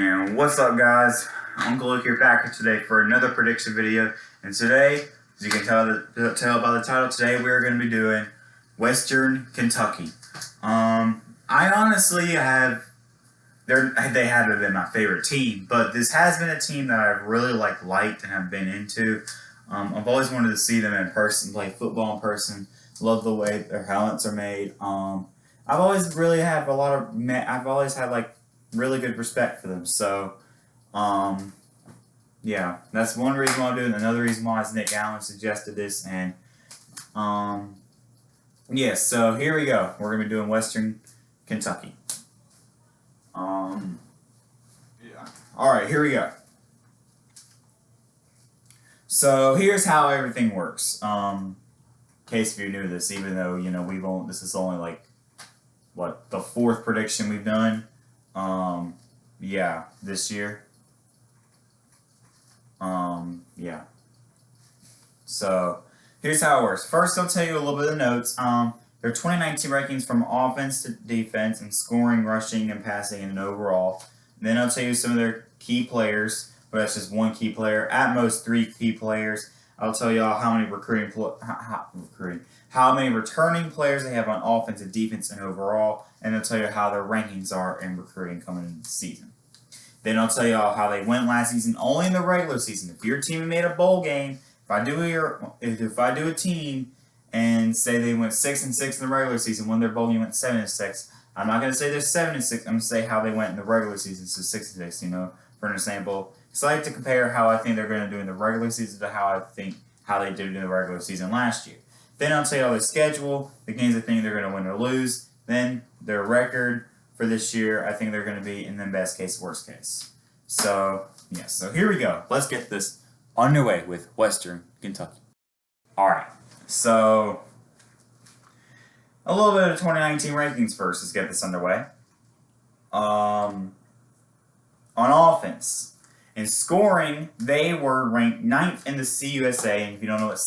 And what's up, guys? Uncle Luke here back today for another prediction video. And today, as you can tell by the title, today we're going to be doing Western Kentucky. I honestly have, they haven't been my favorite team, but this has been a team that I've really liked and have been into. I've always wanted to see them in person, play football in person. Love the way their helmets are made. I've always really had really good respect for them. So, yeah, that's one reason why I'm doing it. Another reason why is Nick Allen suggested this. And, yeah, so here we go. We're going to be doing Western Kentucky. Yeah. All right, here we go. So here's how everything works. In case if you're new to this, even though, you know, this is only like, what, the fourth prediction we've done. Yeah, this year. Yeah. So, here's how it works. First, I'll tell you a little bit of the notes. Their 2019 rankings from offense to defense and scoring, rushing, and passing and overall. Then I'll tell you some of their key players, but that's just one key player. At most, 3 key players. I'll tell y'all how many how many returning players they have on offense and defense and overall, and I'll tell you how their rankings are in recruiting coming into the season. Then I'll tell y'all how they went last season, only in the regular season. If your team made a bowl game, if I do a team and say they went 6-6 in the regular season, when their bowl game went 7-6, I'm not going to say they're 7-6. I'm going to say how they went in the regular season, so 6-6. You know, for an example. So I like to compare how I think they're going to do in the regular season to how they did in the regular season last year. Then I'll tell you all their schedule, the games I think they're going to win or lose. Then their record for this year, I think they're going to be in the best case, worst case. So, yeah, so here we go. Let's get this underway with Western Kentucky. All right, so a little bit of 2019 rankings first. Let's get this underway. On offense. In scoring, they were ranked 9th in the CUSA, and if you don't know what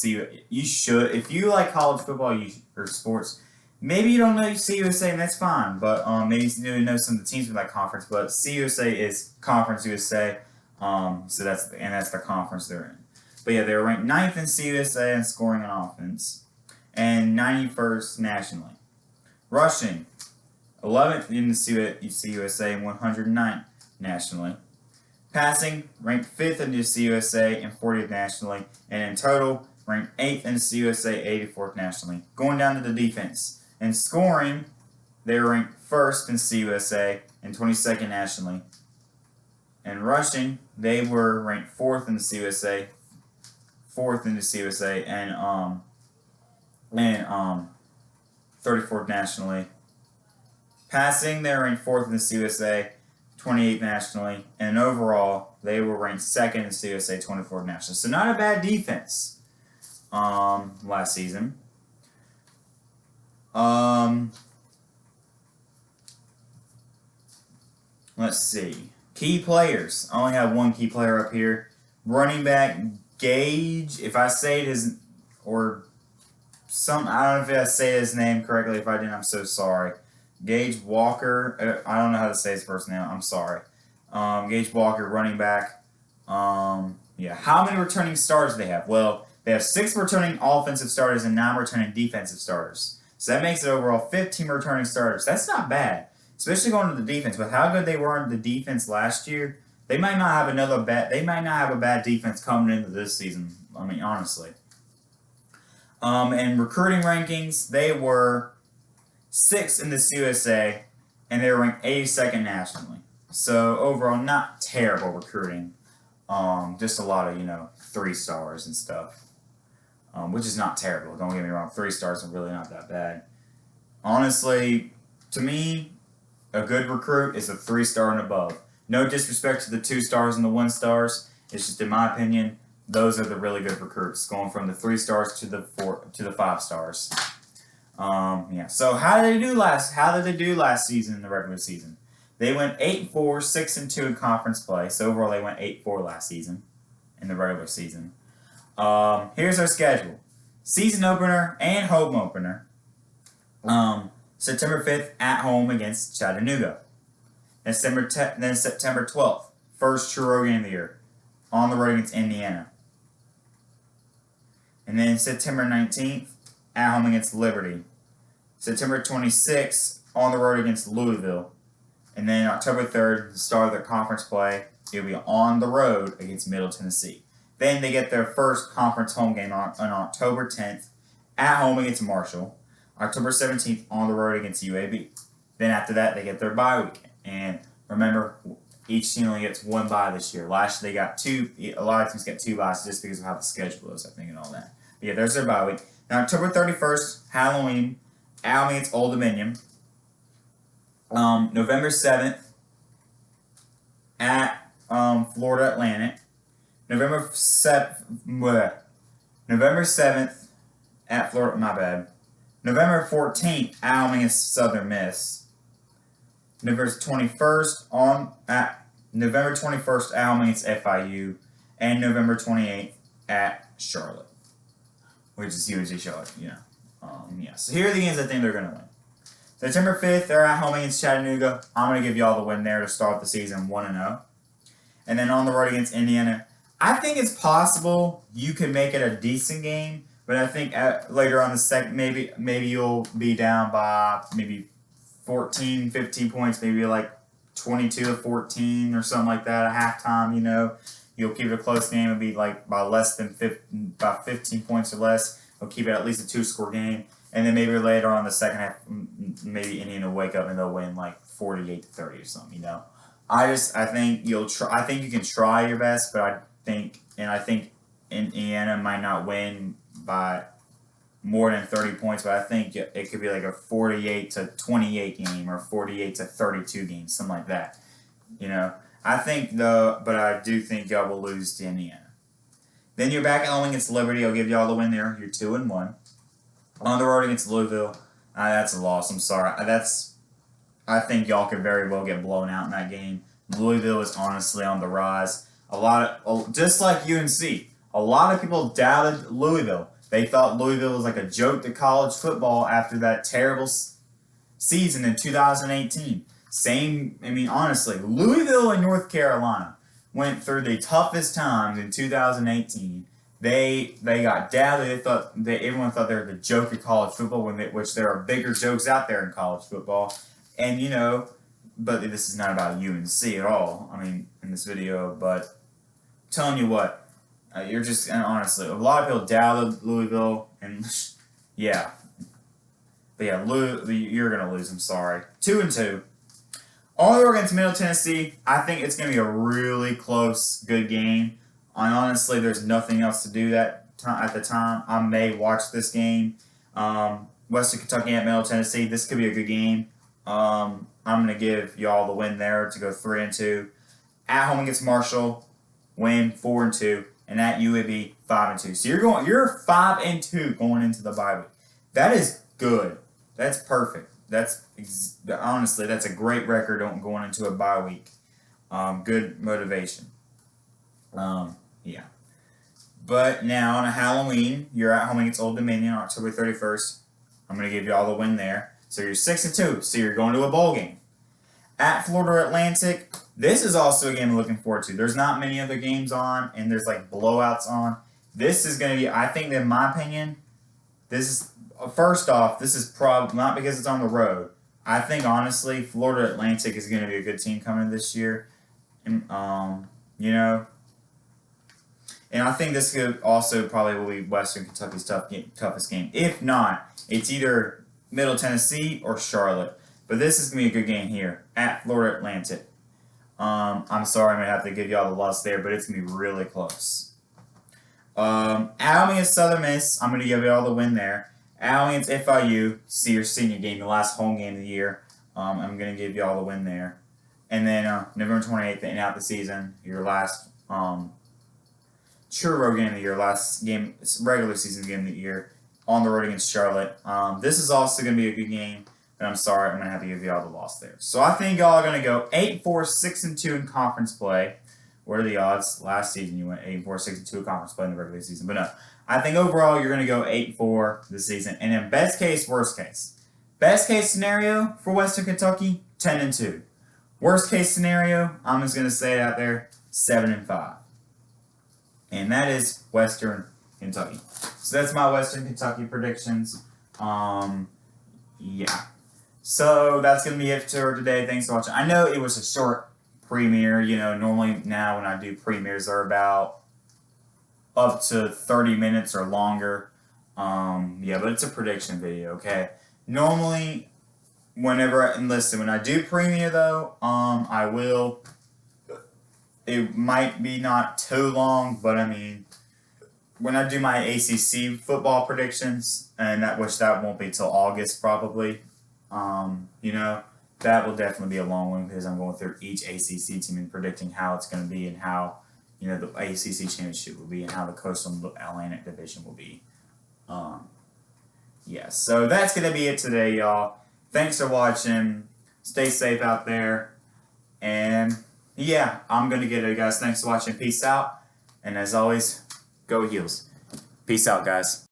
you should. If you like college football or sports, maybe you don't know CUSA, and that's fine. But maybe you know some of the teams from that conference. But CUSA is Conference USA, so that's the conference they're in. But yeah, they were ranked 9th in CUSA in scoring on offense, and 91st nationally. Rushing, 11th in the CUSA and 109th nationally. Passing, ranked 5th in the CUSA and 40th nationally. And in total, ranked 8th in the CUSA, 84th nationally. Going down to the defense. In scoring, they were ranked 1st in CUSA and 22nd nationally. In rushing, they were ranked 4th in the CUSA, 4th in the CUSA, and 34th nationally. Passing, they were ranked 4th in the CUSA, 28th nationally, and overall, they were ranked 2nd in CUSA, 24th nationally. So not a bad defense last season. Let's see. Key players. I only have one key player up here. Running back Gage. If I say it is, I don't know if I say his name correctly. If I didn't, I'm so sorry. Gage Walker, I don't know how to say his first name, I'm sorry. Gage Walker, running back. Yeah, how many returning starters do they have? Well, they have 6 returning offensive starters and 9 returning defensive starters. So that makes it overall 15 returning starters. That's not bad, especially going to the defense. With how good they were in the defense last year, they might not have a bad defense coming into this season. I mean, honestly. And recruiting rankings, they were 6th in the CUSA, and they were ranked 82nd nationally. So overall, not terrible recruiting. Just a lot of 3 stars and stuff, which is not terrible. Don't get me wrong, 3 stars are really not that bad. Honestly, to me, a good recruit is a 3-star and above. No disrespect to the 2 stars and the 1 stars. It's just in my opinion, those are the really good recruits, going from the 3 stars to the 5 stars. Yeah. So how did they do last season in the regular season? They went 8-4, 6-2 in conference play. So overall, they went 8-4 last season in the regular season. Here's our schedule: season opener and home opener. September 5th at home against Chattanooga. Then September 12th, first true road game of the year, on the road against Indiana. And then September 19th, at home against Liberty. September 26th, on the road against Louisville. And then October 3rd, the start of their conference play, it'll be on the road against Middle Tennessee. Then they get their first conference home game on October 10th, at home against Marshall. October 17th, on the road against UAB. Then after that, they get their bye weekend. And remember, each team only gets one bye this year. Last year they got two. A lot of teams get two byes just because of how the schedule is, I think, and all that. But yeah, there's their bye week. Now, October 31st, Halloween, at home against Old Dominion. November 7th, at Florida Atlantic. November 7th, at Florida. My bad. November 14th, at home against Southern Miss. November 21st at home against FIU, and November 28th at Charlotte, which is UNC Charlotte. Yeah. So here are the games I think they're going to win. September 5th, they're at home against Chattanooga. I'm going to give y'all the win there to start the season 1-0. And then on the road against Indiana. I think it's possible you can make it a decent game, but I think later on the second, maybe you'll be down by maybe 14, 15 points, maybe like 22-14 or something like that at halftime. You'll keep it a close game. It'll be like by less than 15 points or less. They'll keep it at least a 2-score game. And then maybe later on in the second half, maybe Indiana will wake up and they'll win like 48-30 or something. I think you'll try. I think you can try your best, but I think Indiana might not win by more than 30 points. But I think it could be like a 48-28 game or 48-32 game, something like that. But I do think y'all will lose to Indiana. Then you're back at home against Liberty. I'll give y'all the win there. You're 2-1. On the road against Louisville, that's a loss. I'm sorry. I think y'all could very well get blown out in that game. Louisville is honestly on the rise. Just like UNC, a lot of people doubted Louisville. They thought Louisville was like a joke to college football after that terrible season in 2018. Honestly, Louisville and North Carolina went through the toughest times in 2018. They got doubted. Everyone thought they were the joke of college football, which there are bigger jokes out there in college football. And but this is not about UNC at all. In this video, but I'm telling you what, honestly, a lot of people doubted Louisville, and yeah, but yeah, you're gonna lose. I'm sorry, 2-2. On the road against Middle Tennessee, I think it's gonna be a really close, good game. Honestly, there's nothing else to do at the time. I may watch this game. Western Kentucky at Middle Tennessee. This could be a good game. I'm going to give y'all the win there to go 3-2. At home against Marshall, win 4-2. And at UAB, 5-2. So you're 5-2 going into the bye week. That is good. That's perfect. Honestly, that's a great record going into a bye week. Good motivation. Yeah. But now on a Halloween, you're at home against Old Dominion on October 31st. I'm going to give you all the win there. So you're 6-2. So you're going to a bowl game. At Florida Atlantic, this is also a game I'm looking forward to. There's not many other games on, and there's like blowouts on. This is going to be, I think, in my opinion, first off, this is probably not because it's on the road. I think, honestly, Florida Atlantic is going to be a good team coming this year. And, and I think this could also probably will be Western Kentucky's toughest game. If not, it's either Middle Tennessee or Charlotte. But this is going to be a good game here at Florida Atlantic. I'm sorry I'm going to have to give y'all the loss there, but it's going to be really close. At home against Southern Miss, I'm going to give y'all the win there. At home against FIU, see your senior game, the last home game of the year. I'm going to give y'all the win there. And then November 28th, to end out the season, your last true road game of the year, last game, regular season game of the year, on the road against Charlotte. This is also going to be a good game, but I'm sorry, I'm going to have to give y'all the loss there. So I think y'all are going to go 8-4, 6-2 in conference play. What are the odds? Last season you went 8-4, 6-2 in conference play in the regular season. But no, I think overall you're going to go 8-4 this season. And then best case, worst case. Best case scenario for Western Kentucky, 10-2. Worst case scenario, I'm just going to say it out there, 7-5. And that is Western Kentucky. So that's my Western Kentucky predictions. Yeah. So that's going to be it for today. Thanks for watching. I know it was a short premiere. You know, normally now when I do premieres, they're about up to 30 minutes or longer. Yeah, but it's a prediction video, okay? Normally, and listen, when I do premiere though, I will, it might be not too long, but I mean, when I do my ACC football predictions, and that won't be till August probably, you know, that will definitely be a long one because I'm going through each ACC team and predicting how it's going to be and how, you know, the ACC championship will be and how the Coastal Atlantic division will be. Yeah, so that's going to be it today, y'all. Thanks for watching. Stay safe out there. And yeah, I'm going to get it, guys. Thanks for watching. Peace out. And as always, go Heels. Peace out, guys.